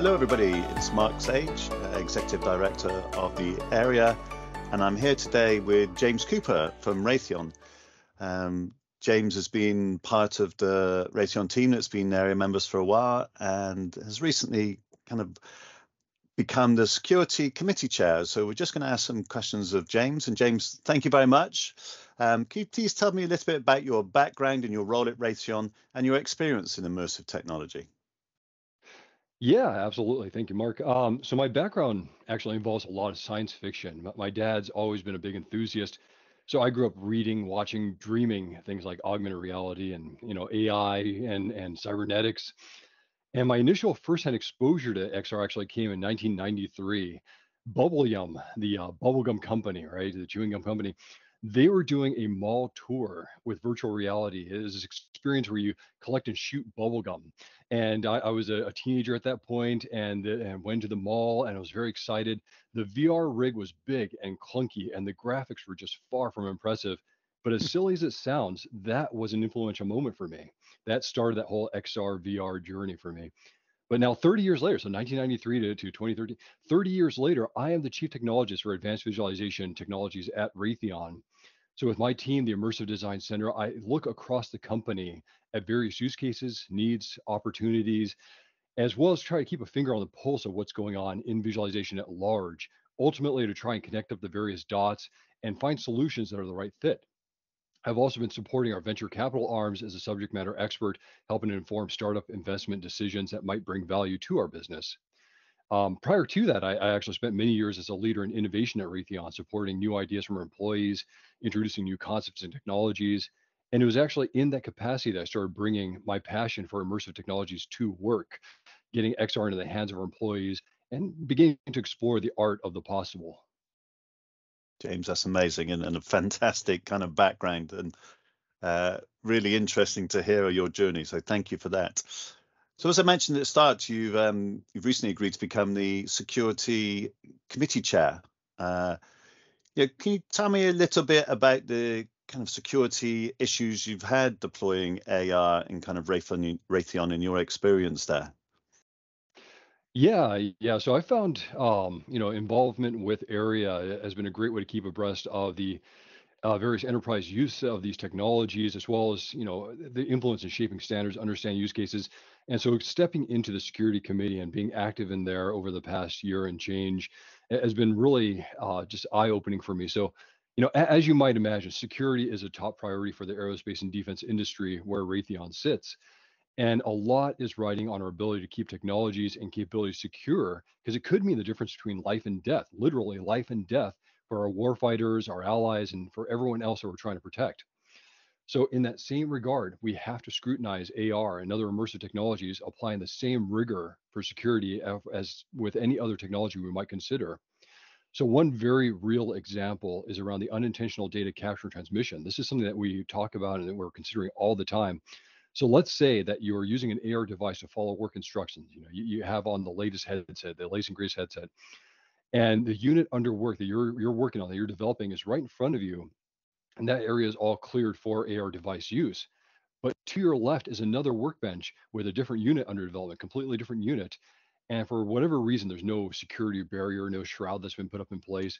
Hello, everybody. It's Mark Sage, Executive Director of the area, and I'm here today with James Cooper from Raytheon. James has been part of the Raytheon team that's been area members for a while and has recently kind of become the security committee chair. So we're just going to ask some questions of James. And James, thank you very much. Can you please tell me a little bit about your background and your role at Raytheon and your experience in immersive technology? Yeah, absolutely. Thank you, Mark. So my background actually involves a lot of science fiction. My dad's always been a big enthusiast. So I grew up reading, watching, dreaming things like augmented reality and AI and cybernetics. And my initial firsthand exposure to XR actually came in 1993. Bubble Yum, the bubblegum company, right, the chewing gum company, they were doing a mall tour with virtual reality. It was this experience where you collect and shoot bubble gum. And I was a teenager at that point and went to the mall and I was very excited. The VR rig was big and clunky and the graphics were just far from impressive. But as silly as it sounds, that was an influential moment for me. That started that whole XR VR journey for me. But now 30 years later, so 1993 to 2013, 30 years later, I am the chief technologist for advanced visualization technologies at Raytheon. So with my team, the Immersive Design Center, I look across the company at various use cases, needs, opportunities, as well as try to keep a finger on the pulse of what's going on in visualization at large, ultimately to try and connect up the various dots and find solutions that are the right fit. I've also been supporting our venture capital arms as a subject matter expert, helping to inform startup investment decisions that might bring value to our business. Prior to that, I actually spent many years as a leader in innovation at Raytheon, supporting new ideas from our employees, introducing new concepts and technologies. And it was actually in that capacity that I started bringing my passion for immersive technologies to work, getting XR into the hands of our employees, and beginning to explore the art of the possible. James, that's amazing and a fantastic kind of background and really interesting to hear your journey. So thank you for that. So as I mentioned at the start, you've recently agreed to become the security committee chair. Uh, yeah, can you tell me a little bit about the kind of security issues you've had deploying AR and kind of Raytheon in your experience there? Yeah. So I found, involvement with area has been a great way to keep abreast of the various enterprise use of these technologies, as well as the influence in shaping standards, understanding use cases. And so, stepping into the security committee and being active in there over the past year and change has been really just eye opening for me. So. As you might imagine, security is a top priority for the aerospace and defense industry where Raytheon sits. And a lot is riding on our ability to keep technologies and capabilities secure because it could mean the difference between life and death, literally life and death for our warfighters, our allies, and for everyone else that we're trying to protect. So, in that same regard, we have to scrutinize AR and other immersive technologies, applying the same rigor for security as with any other technology we might consider. So, one very real example is around the unintentional data capture and transmission. This is something that we talk about and that we're considering all the time. So let's say that you're using an AR device to follow work instructions. You have on the latest headset, the latest and greatest headset, and the unit under work that you're working on, that you're developing, is right in front of you, and that area is all cleared for AR device use. But to your left is another workbench with a different unit under development, completely different unit. And for whatever reason, there's no security barrier, no shroud that's been put up in place.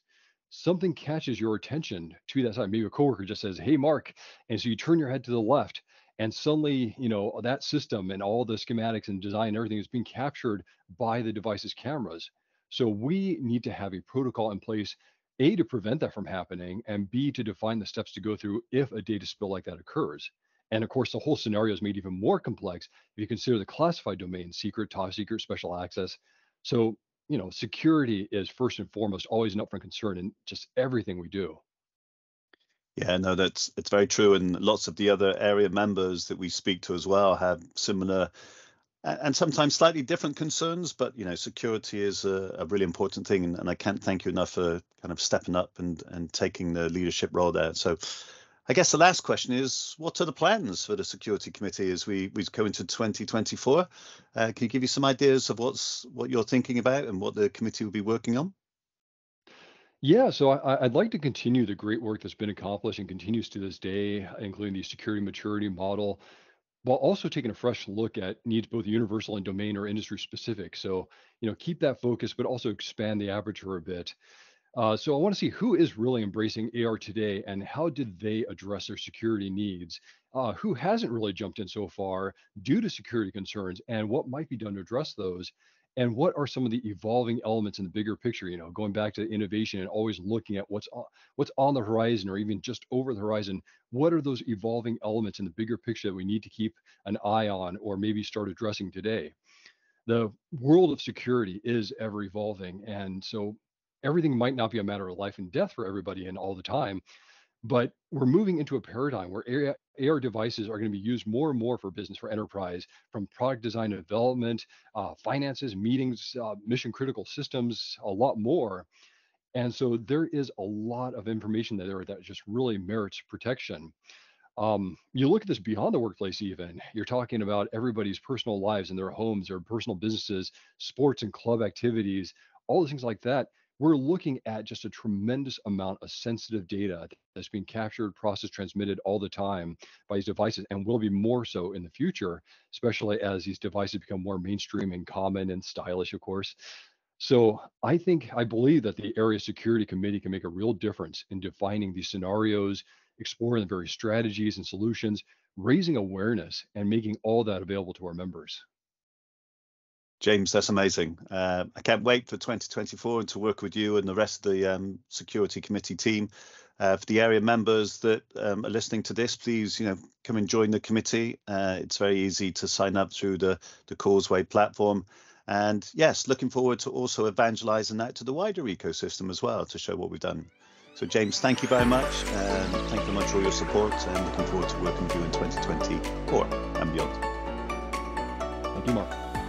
Something catches your attention to that side. Maybe a coworker just says, "Hey, Mark," and so you turn your head to the left, and suddenly, that system and all the schematics and design and everything is being captured by the device's cameras. So we need to have a protocol in place, A, to prevent that from happening, and B, to define the steps to go through if a data spill like that occurs. And of course, the whole scenario is made even more complex if you consider the classified domain, secret, top secret, special access. So, security is first and foremost always an upfront concern in just everything we do. Yeah, no, that's it's very true, and lots of the other area members that we speak to as well have similar and sometimes slightly different concerns. But security is a really important thing, and I can't thank you enough for kind of stepping up and taking the leadership role there. So, I guess the last question is, what are the plans for the security committee as we go into 2024? Can you give you some ideas of what you're thinking about and what the committee will be working on? Yeah, so I'd like to continue the great work that's been accomplished and continues to this day, including the security maturity model. while also taking a fresh look at needs both universal and domain or industry specific. So, keep that focus, but also expand the aperture a bit. So I want to see who is really embracing AR today and how did they address their security needs? Who hasn't really jumped in so far due to security concerns and what might be done to address those? And what are some of the evolving elements in the bigger picture? Going back to innovation and always looking at what's on the horizon or even just over the horizon. What are those evolving elements in the bigger picture that we need to keep an eye on or maybe start addressing today? The world of security is ever evolving. And so everything might not be a matter of life and death for everybody and all the time, but we're moving into a paradigm where AR devices are going to be used more and more for business, for enterprise, from product design and development, finances, meetings, mission critical systems, a lot more. And so there is a lot of information there that just really merits protection. You look at this beyond the workplace, even you're talking about everybody's personal lives and their homes, their personal businesses, sports and club activities, all the things like that. We're looking at just a tremendous amount of sensitive data that's being captured, processed, transmitted all the time by these devices, and will be more so in the future, especially as these devices become more mainstream and common and stylish, of course. So I believe that the Area Security Committee can make a real difference in defining these scenarios, exploring the various strategies and solutions, raising awareness, and making all that available to our members. James, that's amazing. I can't wait for 2024 and to work with you and the rest of the Security Committee team. For the area members that are listening to this, please, come and join the committee. It's very easy to sign up through the Causeway platform. And yes, looking forward to also evangelizing that to the wider ecosystem as well to show what we've done. So James, thank you very much. And thank you very much for all your support and looking forward to working with you in 2024 and beyond. Thank you, Mark.